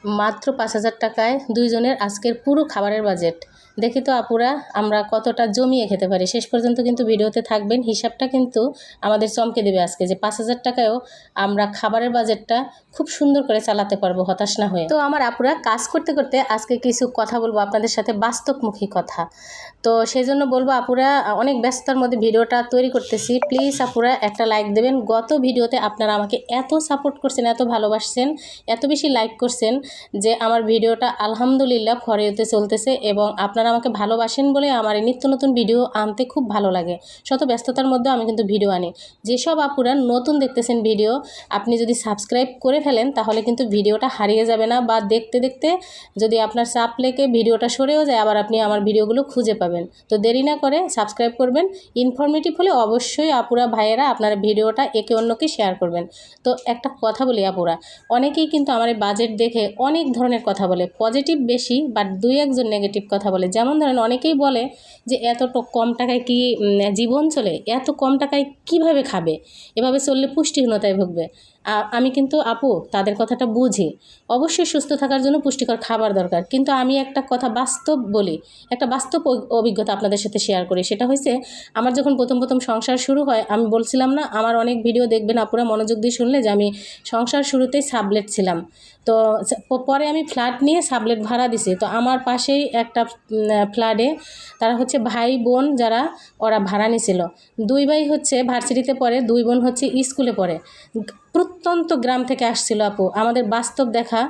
মাত্র ৫,০০০ টাকায় দুইজনের আজকের পুরো খাবারের বাজেট। দেখি তো আপুরা আমরা কতটা জমিয়ে খেতে পারি। শেষ পর্যন্ত কিন্তু ভিডিওতে থাকবেন, হিসাবটা কিন্তু আমাদের চমকে দেবে আজকে যে ৫,০০০ টাকায়ও আমরা খাবারের বাজেটটা খুব সুন্দর করে চালাতে পারবো হতাশ না হয়ে। তো আমার আপুরা কাজ করতে করতে আজকে কিছু কথা বলবো আপনাদের সাথে, বাস্তবমুখী কথা। তো সেই জন্য বলবো আপুরা, অনেক ব্যস্ততার মধ্যে ভিডিওটা তৈরি করতেছি, প্লিজ আপুরা একটা লাইক দেবেন। গত ভিডিওতে আপনারা আমাকে এত সাপোর্ট করছেন, এত ভালোবাসছেন, এত বেশি লাইক করছেন যে আমার ভিডিওটা আলহামদুলিল্লাহ ফরিতে চলতেছে এবং আপনারা আমাকে ভালোবাসেন বলে আমার এই নিত্য নতুন ভিডিও আনতে খুব ভালো লাগে। শত ব্যস্ততার মধ্যে আমি কিন্তু ভিডিও আনি। যেসব আপুরা নতুন দেখতেছেন ভিডিও, আপনি যদি সাবস্ক্রাইব করে ফেলেন তাহলে কিন্তু ভিডিওটা হারিয়ে যাবে না, বা দেখতে দেখতে যদি আপনার চাপ লেগে ভিডিওটা সরেও যায় আবার আপনি আমার ভিডিওগুলো খুঁজে পাবেন। তো দেরি না করে সাবস্ক্রাইব করবেন। ইনফরমেটিভ হলে অবশ্যই আপুরা ভাইয়েরা আপনারা ভিডিওটা একে অন্যকে শেয়ার করবেন। তো একটা কথা বলি আপুরা, অনেকেই কিন্তু আমার এই বাজেট দেখে অনেক ধরনের কথা বলে, পজিটিভ বেশি বাট দুই একজন নেগেটিভ কথা বলে। যেমন ধরেন অনেকেই বলে যে এত কম টাকায় কি জীবন চলে, এত কম টাকায় কিভাবে খাবে, এভাবে চললে পুষ্টিহীনতায় ভুগবে। আমি কিন্তু আপু তাদের কথাটা বুঝি, অবশ্যই সুস্থ থাকার জন্য পুষ্টিকর খাবার দরকার, কিন্তু আমি একটা কথা বাস্তব বলি, একটা বাস্তব অভিজ্ঞতা আপনাদের সাথে শেয়ার করি। সেটা হয়েছে আমার যখন প্রথম প্রথম সংসার শুরু হয়, আমি বলছিলাম না, আমার অনেক ভিডিও দেখবেন আপুরা মনোযোগ দিয়ে শুনলে, যে আমি সংসার শুরুতেই সাবলেট ছিলাম। তো পরে আমি ফ্ল্যাট নিয়ে সাবলেট ভাড়া দিছি। তো আমার পাশেই একটা ফ্ল্যাটে তারা হচ্ছে ভাই বোন যারা, ওরা ভাড়া নিছিল। দুই ভাই হচ্ছে ভার্সিটিতে পড়ে, দুই বোন হচ্ছে স্কুলে পড়ে। প্রত্যন্ত গ্রাম থেকে আসছিল আপু, আমাদের বাস্তব দেখা।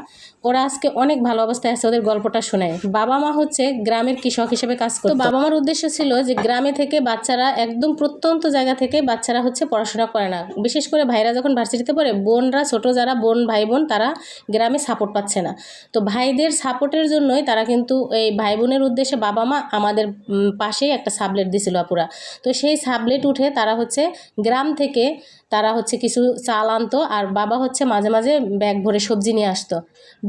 ওরা আজকে অনেক ভালো অবস্থায় আছে, ওদের গল্পটা শোনায়। বাবা মা হচ্ছে গ্রামের কৃষক হিসেবে কাজ করতো। বাবা মার উদ্দেশ্য ছিল যে গ্রামে থেকে বাচ্চারা, একদম প্রত্যন্ত জায়গা থেকে বাচ্চারা হচ্ছে পড়াশোনা করে না, বিশেষ করে ভাইরা যখন ভার্সিটিতে পড়ে, বোনরা ছোট যারা বোন ভাই বোন তারা গ্রামে সাপোর্ট পাচ্ছে না। তো ভাইদের সাপোর্টের জন্যই তারা কিন্তু এই ভাই বোনের উদ্দেশ্যে বাবা মা আমাদের পাশেই একটা সাবলেট দিছিল আপুরা। তো সেই সাবলেট উঠে তারা হচ্ছে গ্রাম থেকে তারা হচ্ছে কিছু চাল আনতো, আর বাবা হচ্ছে মাঝে মাঝে ব্যাগ ভরে সবজি নিয়ে আসতো।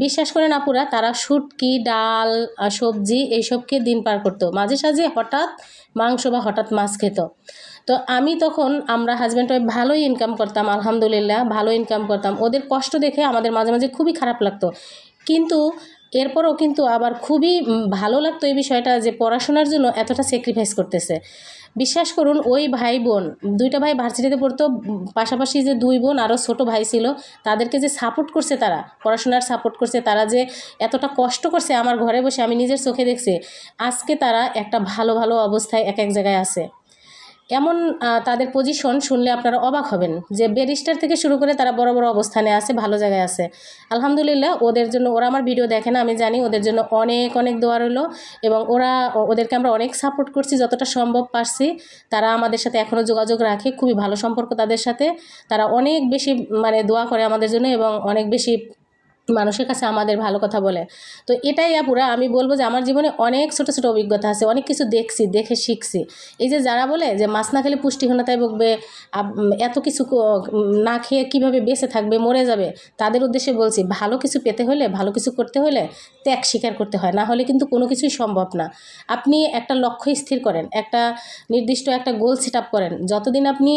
বিশ্বাস করেন আপুরা, তারা শুটকি ডাল সবজি এইসবকে দিন পার করতো। মাঝে সাঝে হঠাৎ মাংস বা হঠাৎ মাছ খেত। তো আমি তখন, আমরা হাজব্যান্ড ওয়াইফ ভালোই ইনকাম করতাম, আলহামদুলিল্লাহ ভালো ইনকাম করতাম। ওদের কষ্ট দেখে আমাদের মাঝে মাঝে খুবই খারাপ লাগতো, কিন্তু এরপরও কিন্তু আবার খুবই ভালো লাগতো এই বিষয়টা যে পড়াশোনার জন্য এতটা স্যাক্রিফাইস করতেছে। বিশ্বাস করুন, ওই ভাই বোন দুইটা ভাই ভার্সিটিতে পড়তো, পাশাপাশি যে দুই বোন আরও ছোট ভাই ছিল, তাদেরকে যে সাপোর্ট করছে, তারা পড়াশোনার সাপোর্ট করছে, তারা যে এতটা কষ্ট করছে আমার ঘরে বসে আমি নিজের চোখে দেখছি। আজকে তারা একটা ভালো ভালো অবস্থায় এক এক জায়গায় আছে। এমন তাদের পজিশন শুনলে আপনারা অবাক হবেন যে ব্যারিস্টার থেকে শুরু করে তারা বড় বড় অবস্থানে আছে, ভালো জায়গায় আছে আলহামদুলিল্লাহ। ওদের জন্য, ওরা আমার ভিডিও দেখে না আমি জানি, ওদের জন্য অনেক অনেক দোয়া রইলো। এবং ওদেরকে আমরা অনেক সাপোর্ট করছি যতটা সম্ভব পারছি। তারা আমাদের সাথে এখনও যোগাযোগ রাখে, খুবই ভালো সম্পর্ক তাদের সাথে। তারা অনেক বেশি মানে দোয়া করে আমাদের জন্য এবং অনেক বেশি মানুষের কাছে আমাদের ভালো কথা বলে। তো এটাই আপুরা আমি বলবো যে আমার জীবনে অনেক ছোটো ছোটো অভিজ্ঞতা আছে, অনেক কিছু দেখছি, দেখে শিখছি। এই যে যারা বলে যে মাছ না খেলে পুষ্টিহীনতায় ভুগবে, এত কিছু না খেয়ে কীভাবে বেঁচে থাকবে, মরে যাবে, তাদের উদ্দেশ্যে বলছি, ভালো কিছু পেতে হলে, ভালো কিছু করতে হলে ত্যাগ স্বীকার করতে হয়, না হলে কিন্তু কোনো কিছুই সম্ভব না। আপনি একটা লক্ষ্য স্থির করেন, একটা নির্দিষ্ট একটা গোল সেট আপ করেন, যতদিন আপনি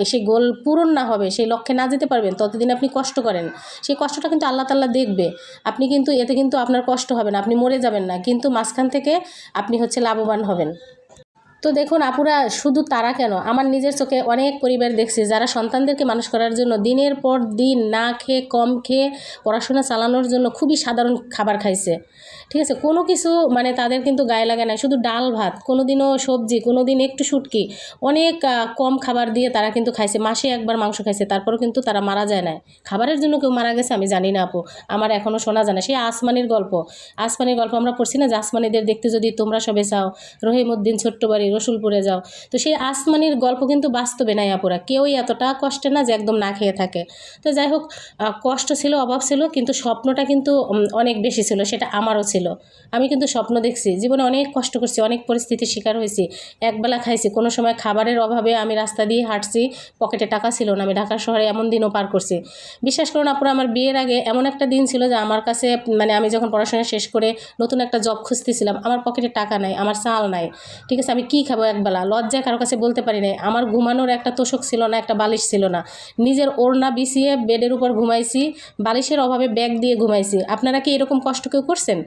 সেই গোল পূরণ না হবে, সেই লক্ষ্যে না যেতে পারবেন, ততদিন আপনি কষ্ট করেন। সেই কষ্টটা কিন্তু আল্লাহ তাআলা দেখবে। আপনি কিন্তু এতে কিন্তু আপনার কষ্ট হবে না, আপনি মরে যাবেন না, কিন্তু মাঝখান থেকে আপনি হচ্ছে লাভবান হবেন। তো দেখুন আপুরা, শুধু তারা কেন, আমার নিজের চোখে অনেক পরিবার দেখছি যারা সন্তানদেরকে মানুষ করার জন্য দিনের পর দিন না খেয়ে, কম খেয়ে পড়াশোনা চালানোর জন্য খুবই সাধারণ খাবার খাইছে। ঠিক আছে, কোনো কিছু মানে তাদের কিন্তু গায়ে লাগে না, শুধু ডাল ভাত, কোনো দিনও সবজি, কোনো দিন একটু শুটকি, অনেক কম খাবার দিয়ে তারা কিন্তু খাইছে। মাসে একবার মাংস খাইছে, তারপরেও কিন্তু তারা মারা যায় না। খাবারের জন্য কেউ মারা গেছে আমি জানি না আপু, আমার এখনও শোনা যায় না। সেই আসমানির গল্প, আসমানির গল্প আমরা পড়ছি না, যে আসমানিদের দেখতে যদি তোমরা সবে চাও, রহিমউদ্দিন ছোট্ট বাড়ি রসুলপুরে যাও। তো সেই আসমানির গল্প কিন্তু বাস্তবে নাই আপুরা, কেউই এতটা কষ্টে না যে একদম না খেয়ে থাকে। তো যাই হোক, কষ্ট ছিল, অভাব ছিল, কিন্তু স্বপ্নটা কিন্তু অনেক বেশি ছিল, সেটা আমারও ছিল। আমি কিন্তু স্বপ্ন দেখছি, জীবনে অনেক কষ্ট করছি, অনেক পরিস্থিতির শিকার হয়েছি, একবেলা খাইছি, কোনো সময় খাবারের অভাবে আমি রাস্তা দিয়ে হাঁটছি, পকেটে টাকা ছিল না, আমি ঢাকা শহরে এমন দিনও পার করছি। বিশ্বাস করুন আপুরা, আমার বিয়ের আগে এমন একটা দিন ছিল যে আমার কাছে মানে আমি যখন পড়াশোনা শেষ করে নতুন একটা জব খুঁজতেছিলাম, আমার পকেটে টাকা নাই, আমার চাল নাই। ঠিক আছে, আমি কি কী খাবো একবেলা, লজ্জায় কারো কাছে বলতে পারি নাই। আমার ঘুমানোর একটা তোষক ছিল না, একটা বালিশ ছিল না, নিজের ওড়না বিছিয়ে বেডের উপর ঘুমাইছি, বালিশের অভাবে ব্যাগ দিয়ে ঘুমাইছি। আপনারা কি এরকম কষ্ট কেউ করছেন?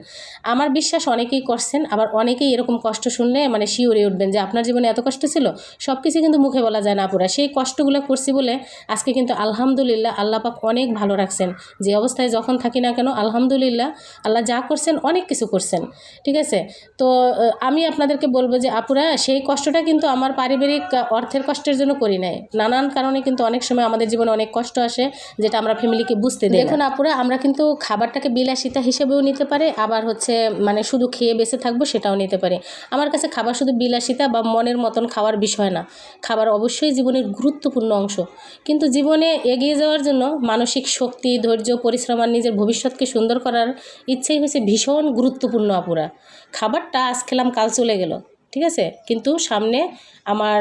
আমার বিশ্বাস অনেকেই করছেন, আবার অনেকেই এরকম কষ্ট শুনলে মানে শিউরে উঠবেন যে আপনার জীবনে এত কষ্ট ছিল। সব কিছু কিন্তু মুখে বলা যায় না আপুরা। সেই কষ্টগুলো করছি বলে আজকে কিন্তু আলহামদুলিল্লাহ আল্লাহ পাক অনেক ভালো রাখছেন। যে অবস্থায় যখন থাকি না কেন আলহামদুলিল্লাহ আল্লাহ যা করছেন অনেক কিছু করছেন, ঠিক আছে। তো আমি আপনাদেরকে বলবো যে আপুরা, সেই কষ্টটা কিন্তু আমার পারিবারিক অর্থের কষ্টের জন্য করি নাই। নানান কারণে কিন্তু অনেক সময় আমাদের জীবনে অনেক কষ্ট আসে, যেটা আমরা ফ্যামিলিকে বুঝতে দিই। দেখুন আপুরা, আমরা কিন্তু খাবারটাকে বিলাসিতা হিসেবেও নিতে পারি, আবার হচ্ছে মানে শুধু খেয়ে বেঁচে থাকবো সেটাও নিতে পারি। আমার কাছে খাবার শুধু বিলাসিতা বা মনের মতন খাওয়ার বিষয় না। খাবার অবশ্যই জীবনের গুরুত্বপূর্ণ অংশ, কিন্তু জীবনে এগিয়ে যাওয়ার জন্য মানসিক শক্তি, ধৈর্য, পরিশ্রম আর নিজের ভবিষ্যৎকে সুন্দর করার ইচ্ছেই হচ্ছে ভীষণ গুরুত্বপূর্ণ আপুরা। খাবারটা আজ খেলাম কাল চলে গেল, ঠিক আছে, কিন্তু সামনে আমার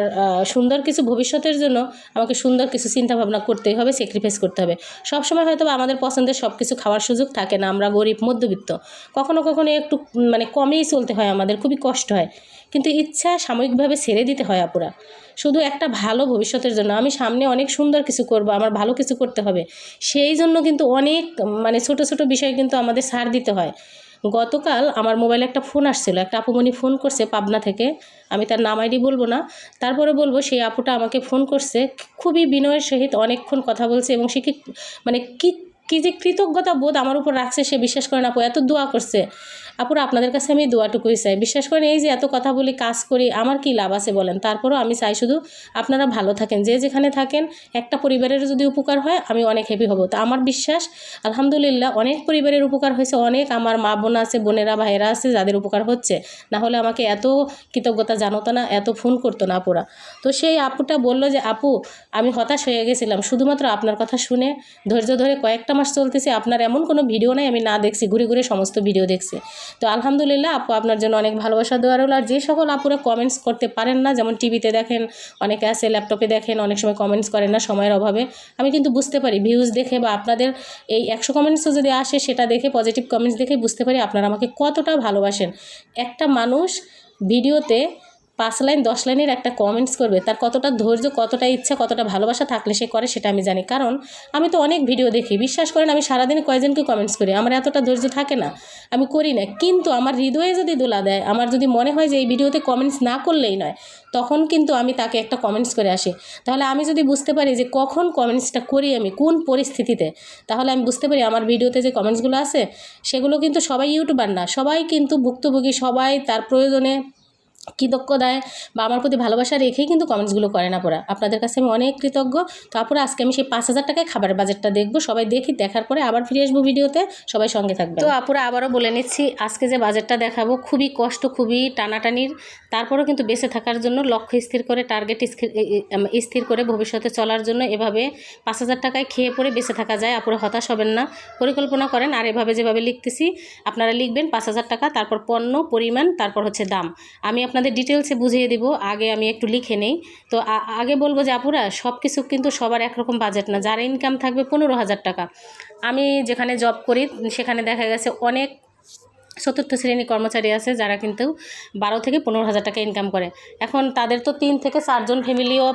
সুন্দর কিছু ভবিষ্যতের জন্য আমাকে সুন্দর কিছু চিন্তাভাবনা করতেই হবে, স্যাক্রিফাইস করতে হবে। সবসময় হয়তো আমাদের পছন্দের সব কিছু খাওয়ার সুযোগ থাকে না, আমরা গরিব মধ্যবিত্ত, কখনো কখনো একটু মানে কমেই চলতে হয়, আমাদের খুবই কষ্ট হয়, কিন্তু ইচ্ছা সাময়িকভাবে ছেড়ে দিতে হয় আপুরা, শুধু একটা ভালো ভবিষ্যতের জন্য। আমি সামনে অনেক সুন্দর কিছু করব, আমার ভালো কিছু করতে হবে, সেই জন্য কিন্তু অনেক মানে ছোট ছোট বিষয় কিন্তু আমাদের ছাড় দিতে হয়। গতকাল আমার মোবাইলে একটা ফোন আসছিল, একটা আপুমণি ফোন করছে পাবনা থেকে, আমি তার নাম আইডি বলবো না, তারপরে বলবো সেই আপুটা আমাকে ফোন করছে, খুবই বিনয়ের সহিত অনেকক্ষণ কথা বলছে, এবং সে কি মানে কি যে কৃতজ্ঞতা বোধ আমার উপর রাখছে সে বিশ্বাস করেন আপু, এত দোয়া করছে। আপুরা আপনাদের কাছে আমি দোয়াটুকুই চাই, বিশ্বাস করেন এই যে এত কথা বলি, কাজ করি, আমার কি লাভ আছে বলেন? তারপরও আমি চাই শুধু আপনারা ভালো থাকেন, যে যেখানে থাকেন, একটা পরিবারের যদি উপকার হয় আমি অনেক হ্যাপি হব। তো আমার বিশ্বাস আলহামদুলিল্লাহ অনেক পরিবারের উপকার হয়েছে, অনেক আমার মা বোন আছে, বোনেরা ভাইয়েরা আছে যাদের উপকার হচ্ছে, না হলে আমাকে এত কৃতজ্ঞতা জানাতো না, এত ফোন করতো না আপুরা। তো সেই আপুটা বলল যে আপু আমি হতাশ হয়ে গেছিলাম শুধুমাত্র আপনার কথা শুনে, ধৈর্য ধরে কয়েকটা মাস চলতেছে, আপনার এমন কোনো ভিডিও নাই আমি না দেখছি, ঘুরে ঘুরে সমস্ত ভিডিও দেখছি। তো আলহামদুলিল্লাহ আপু, আপনার জন্য অনেক ভালোবাসা দেওয়া রইল। আর যে সকল আপুরা কমেন্টস করতে পারেন না, যেমন টিভিতে দেখেন, অনেকে আছে ল্যাপটপে দেখেন, অনেক সময় কমেন্টস করেন না সময়ের অভাবে, আমি কিন্তু বুঝতে পারি ভিউজ দেখে, বা আপনাদের এই 100 কমেন্টসও যদি আসে সেটা দেখে, পজিটিভ কমেন্টস দেখে বুঝতে পারি আপনারা আমাকে কতটা ভালোবাসেন। একটা মানুষ ভিডিওতে 5 লাইন 10 লাইনের একটা কমেন্টস করবে, তার কতটা ধৈর্য, কতটা ইচ্ছা, কতটা ভালোবাসা থাকলে সে করে সেটা আমি জানি, কারণ আমি তো অনেক ভিডিও দেখি। বিশ্বাস করেন আমি সারাদিনে কয়জনকে কমেন্টস করি, আমার এতটা ধৈর্য থাকে না, আমি করি না। কিন্তু আমার হৃদয়ে যদি দোলা দেয়, আমার যদি মনে হয় যে এই ভিডিওতে কমেন্টস না করলেই নয়, তখন কিন্তু আমি তাকে একটা কমেন্টস করে আসি। তাহলে আমি যদি বুঝতে পারি যে কখন কমেন্টসটা করি, আমি কোন পরিস্থিতিতে, তাহলে আমি বুঝতে পারি আমার ভিডিওতে যে কমেন্টসগুলো আছে সেগুলো কিন্তু সবাই ইউটিউবার না, সবাই কিন্তু ভুক্তভোগী, সবাই তার প্রয়োজনে কৃতজ্ঞ দেয় বা আমার প্রতি ভালোবাসা রেখেই কিন্তু কমেন্টসগুলো করে না পড়া। আপনাদের কাছে আমি অনেক কৃতজ্ঞ। তো আপুরা আজকে আমি সেই 5,000 টাকায় খাবারের বাজেটটা দেখবো, সবাই দেখি, দেখার পরে আবার ফিরে আসবো ভিডিওতে, সবাই সঙ্গে থাকবে। তো আপুরা আবারও বলে নিচ্ছি, আজকে যে বাজেটটা দেখাবো খুবই কষ্ট, খুবই টানাটানির, তারপরেও কিন্তু বেঁচে থাকার জন্য লক্ষ্য স্থির করে, টার্গেট স্থির করে ভবিষ্যতে চলার জন্য এভাবে 5,000 টাকায় খেয়ে পরে বেঁচে থাকা যায়। আপুরা হতাশ হবেন না, পরিকল্পনা করেন, আর এভাবে যেভাবে লিখতেছি আপনারা লিখবেন 5,000 টাকা, তারপর পণ্য পরিমাণ, তারপর হচ্ছে দাম। আমি আপনাদের ডিটেলসে বুঝিয়ে দিব, আগে আমি একটু লিখে নেই। তো আগে বলবো যে আপুরা সব কিছু কিন্তু সবার একরকম বাজেট না। যার ইনকাম থাকবে 15,000 টাকা, আমি যেখানে জব করি সেখানে দেখা গেছে অনেক চতুর্থ শ্রেণী কর্মচারী আছে যারা কিন্তু 12 থেকে 15,000 টাকা ইনকাম করে। এখন তাদের তো 3 থেকে 4 জন ফ্যামিলিও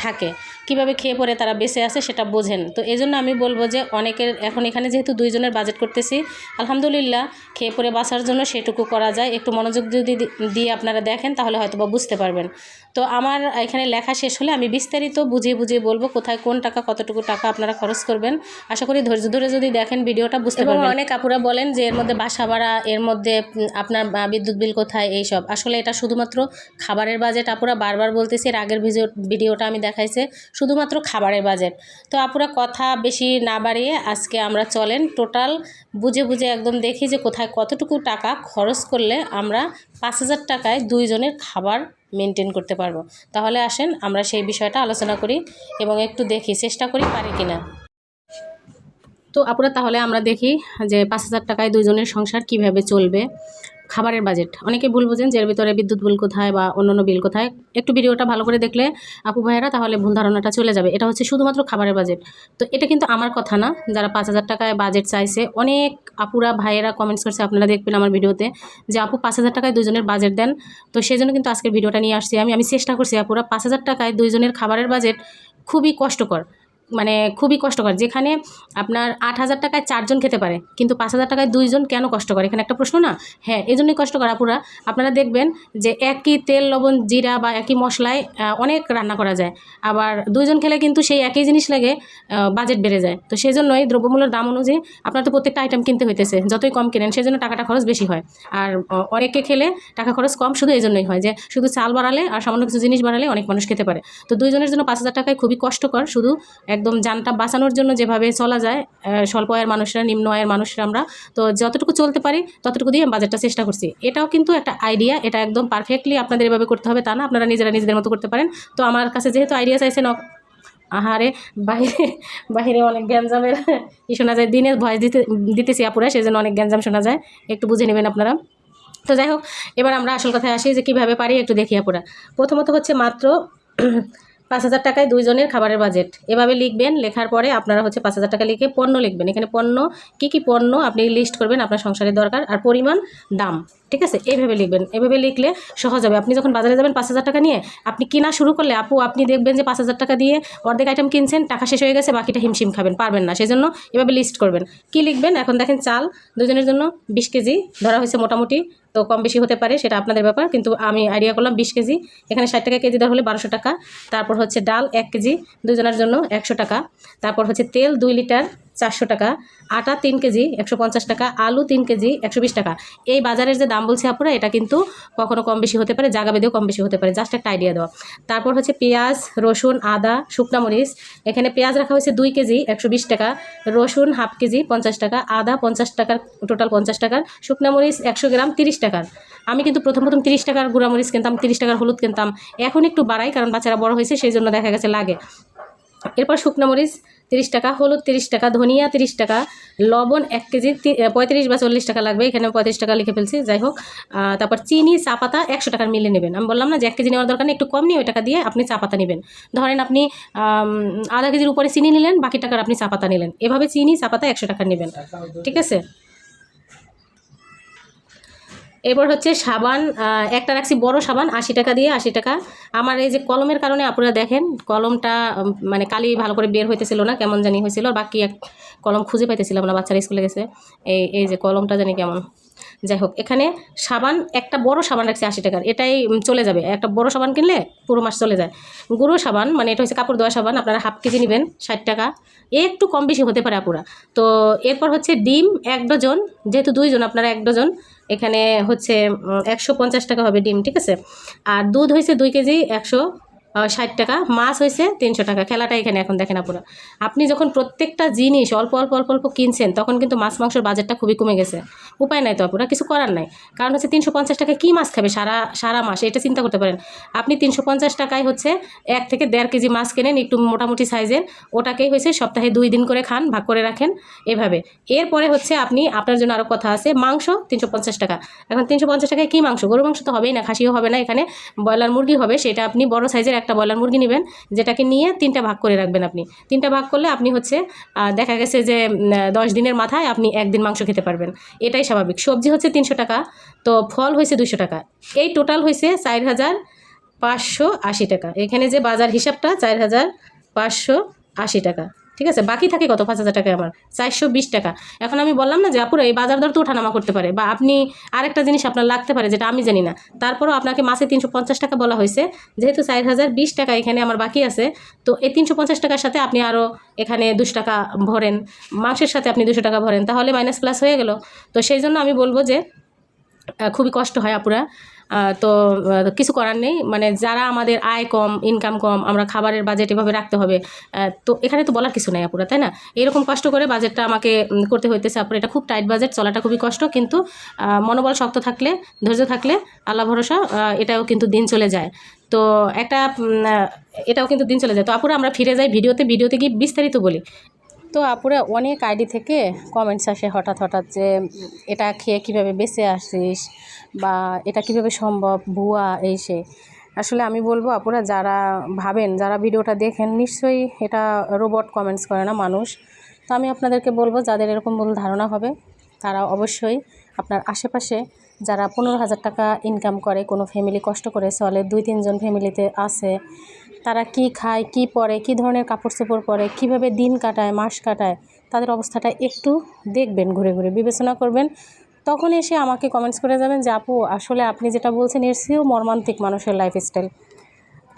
থাকে, কিভাবে খেয়ে পরে তারা বেঁচে আছে সেটা বোঝেন। তো এই জন্য আমি বলবো যে অনেকের এখন এখানে যেহেতু 2 জনের বাজেট করতেছি, আলহামদুলিল্লাহ খেয়ে পরে বাঁচার জন্য সেটুকু করা যায়। একটু মনোযোগ যদি দিয়ে আপনারা দেখেন তাহলে হয়তো বা বুঝতে পারবেন। তো আমার এখানে লেখা শেষ হলে আমি বিস্তারিত বুঝিয়ে বুঝিয়ে বলবো কোথায় কোন টাকা, কতটুকু টাকা আপনারা খরচ করবেন। আশা করি ধৈর্য ধরে যদি দেখেন ভিডিওটা বুঝতে পারবেন। অনেক আপুরা বলেন যে এর মধ্যে বাসা ভাড়া, এর মধ্যে আপনার বিদ্যুৎ বিল কোথায়, এইসব। আসলে এটা শুধুমাত্র খাবারের বাজেট আপুরা, বারবার বলতেছি, এর আগের ভিডিওটা আমি দেখাইছে শুধুমাত্র খাবারের বাজেট। তো আপুরা কথা বেশি না বাড়িয়ে আজকে আমরা চলেন টোটাল বুঝে বুঝে একদম দেখি যে কোথায় কতটুকু টাকা খরচ করলে আমরা 5,000 টাকায় 2 জনের খাবার মেনটেন করতে পারবো। তাহলে আসেন আমরা সেই বিষয়টা আলোচনা করি এবং একটু দেখি, চেষ্টা করি পারি কিনা। তো আপুরা তাহলে আমরা দেখি যে 5,000 টাকায় 2 জনের সংসার কিভাবে চলবে। খাবারের বাজেট। অনেকে ভুল বোঝেন যে এর ভিতরে বিদ্যুৎ বিল কোথায় বা অন্যান্য বিল কোথায়। একটু ভিডিওটা ভালো করে দেখলে আপু ভাইয়েরা তাহলে ভুল ধারণাটা চলে যাবে। এটা হচ্ছে শুধুমাত্র খাবারের বাজেট। তো এটা কিন্তু আমার কথা না, যারা 5,000 টাকায় বাজেট চাইছে অনেক আপুরা ভাইয়েরা কমেন্টস করছে, আপনারা দেখবেন আমার ভিডিওতে যে আপু 5,000 টাকায় দুজনের বাজেট দেন। তো সেই জন্য কিন্তু আজকের ভিডিওটা নিয়ে আসছি। আমি চেষ্টা করছি আপুরা 5,000 টাকায় দুইজনের খাবারের বাজেট খুবই কষ্টকর, মানে খুবই কষ্টকর। যেখানে আপনার 8,000 টাকায় 4 জন খেতে পারে, কিন্তু 5,000 টাকায় 2 জন কেন কষ্টকর? এখানে একটা প্রশ্ন না? হ্যাঁ, এই জন্যই কষ্টকর আপুরা। আপনারা দেখবেন যে একই তেল লবণ জিরা বা একই মশলায় অনেক রান্না করা যায়, আবার 2 জন খেলে কিন্তু সেই একই জিনিস লাগে বাজেট বেড়ে যায়। তো সেই জন্যই দ্রব্যমূল্যের দাম অনুযায়ী আপনার তো প্রত্যেকটা আইটেম কিনতে হইতেছে, যতই কম কেনেন সেই জন্য টাকাটা খরচ বেশি হয়। আর অনেকে খেলে টাকা খরচ কম শুধু এই জন্যই হয় যে শুধু চাল বাড়ালে আর সামান্য কিছু জিনিস বাড়ালে অনেক মানুষ খেতে পারে। তো 2 জনের জন্য 5,000 টাকায় খুবই কষ্টকর। শুধু একদম জানটা বাঁচানোর জন্য যেভাবে চলা যায় স্বল্প আয়ের মানুষরা, নিম্ন আয়ের মানুষরা আমরা তো যতটুকু চলতে পারি ততটুকু দিয়ে বাজেটটা চেষ্টা করছি। এটাও কিন্তু একটা আইডিয়া, এটা একদম পারফেক্টলি আপনাদের এভাবে করতে হবে তা না, আপনারা নিজেরা নিজেদের মতো করতে পারেন। তো আমার কাছে যেহেতু আইডিয়া চাইছেন, আহারে বাহিরে অনেক গ্যাঞ্জামের শোনা যায়, দিনে ভয়েস দিতেছি আপুরা, সেই জন্য অনেক গ্যাঞ্জাম শোনা যায়, একটু বুঝে নেবেন আপনারা। তো যাই হোক, এবার আমরা আসল কথায় আসি যে কীভাবে পারি একটু দেখি আপুরা। প্রথমত হচ্ছে মাত্র 5,000 টাকায় 2 জনের খাবারের বাজেট এভাবে লিখবেন। লেখার পরে আপনারা হচ্ছে 5,000 টাকা লিখে পণ্য লিখবেন। এখানে পণ্য কী কী পণ্য আপনি লিস্ট করবেন আপনার সংসারের দরকার, আর পরিমাণ, দাম, ঠিক আছে? এইভাবে লিখবেন। এভাবে লিখলে সহজ হবে। আপনি যখন বাজারে যাবেন 5,000 টাকা নিয়ে, আপনি কিনা শুরু করলে আপু আপনি দেখবেন যে 5,000 টাকা দিয়ে অর্ধেক আইটেম কিনছেন, টাকা শেষ হয়ে গেছে, বাকিটা হিমশিম খাবেন, পারবেন না। সেই জন্য এভাবে লিস্ট করবেন। কি লিখবেন? এখন দেখেন চাল 2 জনের জন্য 20 কেজি ধরা হয়েছে মোটামুটি, তো কম বেশি হতে পারে, সেটা আপনাদের ব্যাপার, কিন্তু আমি আইডিয়া করলাম 20 কেজি। এখানে 60 টাকা কেজি দর হলে 1200 টাকা। তারপর হচ্ছে ডাল 1 কেজি 2 জনের জন্য 100 টাকা। তারপর হচ্ছে তেল 2 লিটার 400 টাকা। আটা 3 কেজি 150 টাকা। আলু 3 কেজি 120 টাকা। এই বাজারের যে দাম বলছি আপুরা, এটা কিন্তু কখনো কম বেশি হতে পারে, জায়গা বেঁধেও কম বেশি হতে পারে, জাস্ট একটা আইডিয়া দেওয়া। তারপর হচ্ছে পেঁয়াজ, রসুন, আদা, শুকনা মরিচ। এখানে পেঁয়াজ রাখা হয়েছে 2 কেজি 120 টাকা, রসুন হাফ কেজি 50 টাকা, আদা 50 টাকার, টোটাল 50 টাকার, শুকনা মরিচ 100 গ্রাম 30 টাকার। আমি কিন্তু প্রথম 30 টাকার গুঁড়ামরিচ কিনতাম, 30 টাকার হলুদ কিনতাম, এখন একটু বাড়াই কারণ বাচ্চারা বড় হয়েছে, সেই জন্য দেখা গেছে লাগে। এরপর শুকনো মরিচ 30 টাকা, হলুদ 30 টাকা, ধনিয়া 30 টাকা, লবণ 1 কেজি 35 বা 40 টাকা লাগবে, এখানে 35 টাকা লিখে ফেলছি, যাই হোক। তারপর চিনি চা পাতা 100 টাকার মিলে নেবেন। আমি বললাম না যে 1 কেজি নেওয়ার দরকার নেই, একটু কম নিয়ে ওই টাকা দিয়ে আপনি চা পাতা নেবেন। ধরেন আপনি আধা কেজির উপরে চিনি নিলেন, বাকি টাকার আপনি চা পাতা নিলেন, এভাবে চিনি চা পাতা 100 টাকা নেবেন, ঠিক আছে? এরপর হচ্ছে সাবান, একটা রাখছি বড় সাবান 80 টাকা দিয়ে, 80 টাকা। আমার এই যে কলমের কারণে আপনারা দেখেন কলমটা মানে কালি ভালো করে বের হইতেছিল না, কেমন জানি হয়েছিল, বাকি এক কলম খুঁজে পাইতেছিলাম না, বাচ্চারা স্কুলে গেছে। এই যে কলমটা জানি কেমন, যাই হোক। এখানে সাবান, একটা বড় সাবান রাখছি 80 টাকার, এটাই চলে যাবে। একটা বড় সাবান কিনলে পুরো মাস চলে যায়। গুঁড়ো সাবান, মানে এটা হচ্ছে কাপড় ধোয়া সাবান, আপনারা হাফ কেজি নেবেন 60 টাকা, একটু কম বেশি হতে পারে আপুরা। তো এরপর হচ্ছে ডিম 1 ডজন, যেহেতু 2 জন আপনারা 1 ডজন, এখানে হচ্ছে 150 টাকা হবে ডিম, ঠিক আছে? আর দুধ হয়েছে 2 কেজি 160 টাকা, মাছ হয়েছে 300 টাকা। খেলাটা এখানে এখন দেখেন আপুরা, আপনি যখন প্রত্যেকটা জিনিস অল্প অল্প অল্প অল্প কিনছেন, তখন কিন্তু মাছ মাংসের বাজেটটা খুবই কমে গেছে। উপায় নাই তো আপুরা, কিছু করার নাই। কারণ হচ্ছে 350 টাকায় কী মাছ খাবে সারা মাস, এটা চিন্তা করতে পারেন। আপনি 350 টাকায় হচ্ছে 1 থেকে 1.5 কেজি মাছ কেনেন, একটু মোটামুটি সাইজের, ওটাকেই হয়েছে সপ্তাহে 2 দিন করে খান, ভাগ করে রাখেন, এভাবে। এরপরে হচ্ছে আপনি, আপনার জন্য আরও কথা আছে, মাংস 350 টাকা। এখন 350 টাকায় কী মাংস? গরু মাংস তো হবেই না, খাসিও হবে না, এখানে ব্রয়লার মুরগি হবে। সেটা আপনি বড় সাইজের একটা ব্রয়লার মুরগি নেবেন, যেটাকে নিয়ে 3টা ভাগ করে রাখবেন। আপনি 3টা ভাগ করলে আপনি হচ্ছে দেখা গেছে যে 10 দিনের মাথায় আপনি 1 দিন মাংস খেতে পারবেন, এটাই স্বাভাবিক। সবজি হচ্ছে 300 টাকা, তো ফল হয়েছে 200 টাকা, এই টোটাল হয়েছে 4,580 টাকা। এখানে যে বাজার হিসাবটা 4,580 টাকা, ঠিক আছে? বাকি থাকে কত? 5,000 টাকায় আমার 420 টাকা। এখন আমি বললাম না যে আপুরা এই বাজার দর তো ওঠানামা করতে পারে, বা আপনি আরেকটা জিনিস আপনার লাগতে পারে যেটা আমি জানি না, তারপরও আপনাকে মাসে 350 টাকা বলা হয়েছে, যেহেতু 4,020 টাকা এখানে আমার বাকি আছে, তো এই 350 টাকার সাথে আপনি আরও এখানে 200 টাকা ভরেন, মাংসের সাথে আপনি 200 টাকা ভরেন, তাহলে মাইনাস প্লাস হয়ে গেল। তো সেই জন্য আমি বলবো যে খুবই কষ্ট হয় আপুরা, তো কিছু করার নেই। মানে যারা আমাদের আয় কম, ইনকাম কম, আমরা খাবারের বাজেট এভাবে রাখতে হবে, তো এখানে তো বলার কিছু নাই আপুরা, তাই না? এরকম কষ্ট করে বাজেটটা আমাকে করতে হইতেছে আপুরা। এটা খুব টাইট বাজেট, চলাটা খুবই কষ্ট, কিন্তু মনোবল শক্ত থাকলে, ধৈর্য থাকলে, আল্লাহ ভরসা, এটাও কিন্তু দিন চলে যায়। তো এটাও কিন্তু দিন চলে যায়। তো আপুরা আমরা ফিরে যাই ভিডিওতে গিয়ে বিস্তারিত বলি। তো আপুরা অনেক আইডি থেকে কমেন্টস আসে হঠাৎ হঠাৎ যে এটা খেয়ে কীভাবে বেঁচে আসিস, বা এটা কিভাবে সম্ভব, ভুয়া এই সে। আসলে আমি বলবো আপুরা, যারা ভাবেন, যারা ভিডিওটা দেখেন, নিশ্চয়ই এটা রোবট কমেন্টস করে না, মানুষ। তো আমি আপনাদেরকে বলবো, যাদের এরকম ভুল ধারণা হবে তারা অবশ্যই আপনার আশেপাশে যারা 15,000 টাকা ইনকাম করে, কোনো ফ্যামিলি কষ্ট করে চলে, 2-3 জন ফ্যামিলিতে আছে, তারা কি খায়, কি পরে, কি ধরনের কাপড় চোপড় পরে, কিভাবে দিন কাটায়, মাস কাটায়, তাদের অবস্থাটা একটু দেখবেন, ঘুরে ঘুরে বিবেচনা করবেন। তখন এসে আমাকে কমেন্টস করে যাবেন যে আপু আসলে আপনি যেটা বলছেন এর চেয়েও মর্মান্তিক মানুষের লাইফস্টাইল।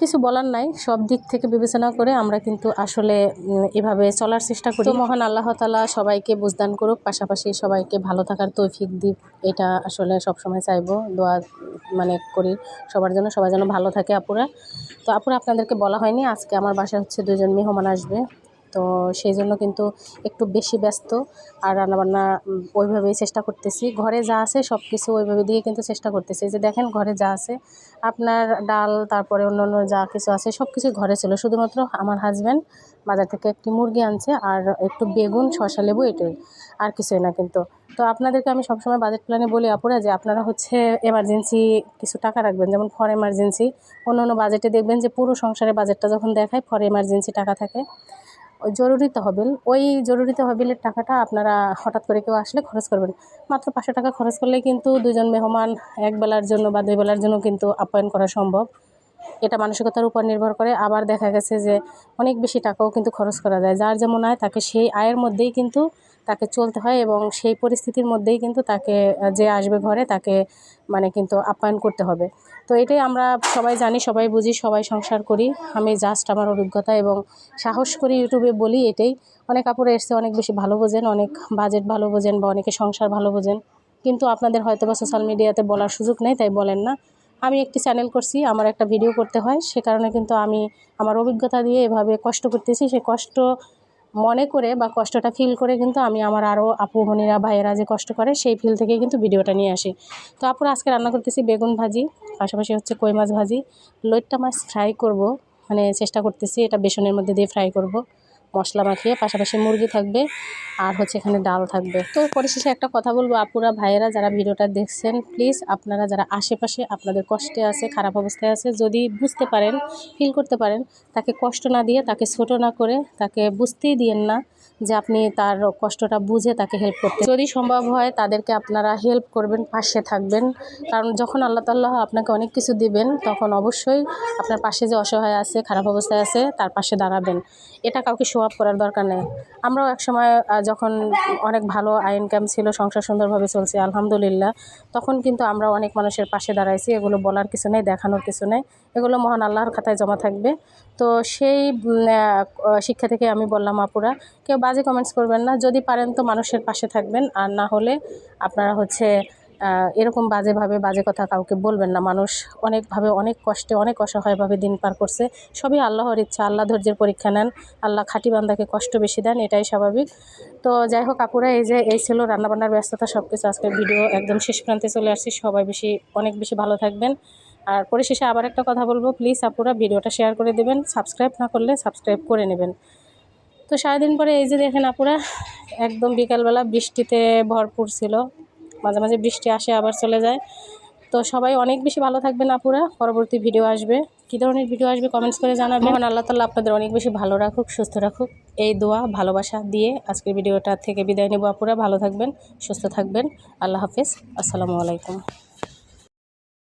কিছু বলার নাই, সব দিক থেকে বিবেচনা করে আমরা কিন্তু আসলে এভাবে চলার চেষ্টা করি। তো মহান আল্লাহ তাআলা সবাইকে বুঝদান করুক, পাশাপাশি সবাইকে ভালো থাকার তৌফিক দিক, এটা আসলে সবসময় চাইবো, দোয়া করি সবার জন্য, সবাই যেন ভালো থাকে আপুরা। তো আপুরা আপনাদেরকে বলা হয়নি, আজকে আমার বাসায় হচ্ছে 2 জন মেহমান আসবে, তো সেই জন্য কিন্তু একটু বেশি ব্যস্ত। আর রান্নাবান্না ওইভাবেই চেষ্টা করতেছি, ঘরে যা আছে সব কিছু ওইভাবে দিয়ে কিন্তু চেষ্টা করতেছি। যে দেখেন ঘরে যা আছে, আপনার ডাল, তারপরে অন্যান্য যা কিছু আছে সব কিছুই ঘরে ছিল, শুধুমাত্র আমার হাজব্যান্ড বাজার থেকে একটি মুরগি আনছে আর একটু বেগুন, শসা, লেবু, এটাই, আর কিছুই না কিন্তু। তো আপনাদেরকে আমি সবসময় বাজেট প্ল্যানে বলি আপুরা যে আপনারা হচ্ছে এমার্জেন্সি কিছু টাকা রাখবেন, যেমন ফর এমার্জেন্সি। অন্য বাজেটে দেখবেন যে পুরো সংসারের বাজেটটা যখন দেখায় ফর এমার্জেন্সি টাকা থাকে। জরুরি তহবিল, ওই জরুরি তহবিলের টাকাটা আপনারা হঠাৎ করে কেউ আসলে খরচ করবেন। মাত্র 500 টাকা খরচ করলেই কিন্তু 2 জন মেহমান এক বেলার জন্য বা 2 বেলার জন্য কিন্তু আপ্যায়ন করা সম্ভব। এটা মানসিকতার উপর নির্ভর করে। আবার দেখা গেছে যে অনেক বেশি টাকাও কিন্তু খরচ করা যায়। যার যেমন আয় তাকে সেই আয়ের মধ্যেই কিন্তু তাকে চলতে হয়, এবং সেই পরিস্থিতির মধ্যেই কিন্তু তাকে যে আসবে ঘরে তাকে কিন্তু আপ্যায়ন করতে হবে। তো এটাই আমরা সবাই জানি, সবাই বুঝি, সবাই সংসার করি। আমি জাস্ট আমার অভিজ্ঞতা এবং সাহস করি ইউটিউবে বলি এটাই। অনেক আপুরা এসছে, অনেক বেশি ভালো বোঝেন, অনেক বাজেট ভালো বোঝেন, বা অনেকে সংসার ভালো বোঝেন, কিন্তু আপনাদের হয়তো বা সোশ্যাল মিডিয়াতে বলার সুযোগ নেই, তাই বলেন না। আমি একটি চ্যানেল করছি, আমার একটা ভিডিও করতে হয়, সে কারণে কিন্তু আমি আমার অভিজ্ঞতা দিয়ে এভাবে কষ্ট করতেছি। সে কষ্ট মনে করে বা কষ্টটা ফিল করে কিন্তু আমি আমার আরও আপু বোনেরা, ভাইয়েরা যে কষ্ট করে সেই ফিল থেকে কিন্তু ভিডিওটা নিয়ে আসি। তো আপুরা আজকে রান্না করতেছি বেগুন ভাজি, পাশাপাশি হচ্ছে কই মাছ ভাজি, লইট্টা মাছ ফ্রাই করব, চেষ্টা করতেছি এটা বেসনের মধ্যে দিয়ে ফ্রাই করব মশলা মাখিয়ে, পাশাপাশি মুরগি থাকবে, আর হচ্ছে এখানে ডাল থাকবে। তো পরিশেষে একটা কথা বলবো আপুরা, ভাইয়েরা যারা ভিডিওটা দেখছেন, প্লিজ আপনারা যারা আশেপাশে আপনাদের কষ্টে আছে, খারাপ অবস্থায় আছে, যদি বুঝতে পারেন, ফিল করতে পারেন, তাকে কষ্ট না দিয়ে, তাকে ছোট না করে, তাকে বুঝতেই দিয়েন না যে আপনি তার কষ্টটা বুঝে তাকে হেল্প করতে। যদি সম্ভব হয় তাদেরকে আপনারা হেল্প করবেন, পাশে থাকবেন। কারণ যখন আল্লাহ তাআলা আপনাকে অনেক কিছু দিবেন, তখন অবশ্যই আপনার পাশে যে অসহায় আছে, খারাপ অবস্থায় আছে, তার পাশে দাঁড়াবেন। এটা কাউকে শো আপ করার দরকার নেই। আমরাও একসময় যখন অনেক ভালো আয় ইনকাম ছিল, সংসার সুন্দরভাবে চলছে আলহামদুলিল্লাহ, তখন কিন্তু আমরা অনেক মানুষের পাশে দাঁড়াইছি। এগুলো বলার কিছু নেই, দেখানোর কিছু নেই, এগুলো মহান আল্লাহর খাতায় জমা থাকবে। তো সেই শিক্ষা থেকে আমি বললাম আপুরা, কেউ বাজে কমেন্টস করবেন না, যদি পারেন তো মানুষের পাশে থাকবেন, আর না হলে আপনারা হচ্ছে এরকম বাজেভাবে বাজে কথা কাউকে বলবেন না। মানুষ অনেকভাবে, অনেক কষ্টে, অনেক অসহায়ভাবে দিন পার করছে, সবই আল্লাহর ইচ্ছা। আল্লাহ ধৈর্যের পরীক্ষা নেন, আল্লাহ খাঁটি বান্দাকে কষ্ট বেশি দেন, এটাই স্বাভাবিক। তো যাই হোক আপুরা, এই ছিল রান্নাবান্নার ব্যস্ততা, সব কিছু। আজকের ভিডিও একদম শেষ প্রান্তে চলে আসছি। সবাই অনেক বেশি ভালো থাকবেন। আর পরিশেষে আবার একটা কথা বলবো, প্লিজ আপুরা ভিডিওটা শেয়ার করে দেবেন, সাবস্ক্রাইব না করলে সাবস্ক্রাইব করে নেবেন। তো সারাদিন পরে এই যে দেখেন আপুরা, একদম বিকালবেলা বৃষ্টিতে ভরপুর ছিল, মাঝে মাঝে বৃষ্টি আসে আবার চলে যায়। তো সবাই অনেক বেশি ভালো থাকবেন আপুরা। পরবর্তী ভিডিও আসবে, কী ধরনের ভিডিও আসবে কমেন্টস করে জানাবেন। মহান আল্লাহ তাআলা আপনাদের অনেক বেশি ভালো রাখুক, সুস্থ রাখুক, এই দোয়া ভালোবাসা দিয়ে আজকের ভিডিওটা থেকে বিদায় নেব আপুরা। ভালো থাকবেন, সুস্থ থাকবেন, আল্লাহ হাফেজ, আসসালামু আলাইকুম।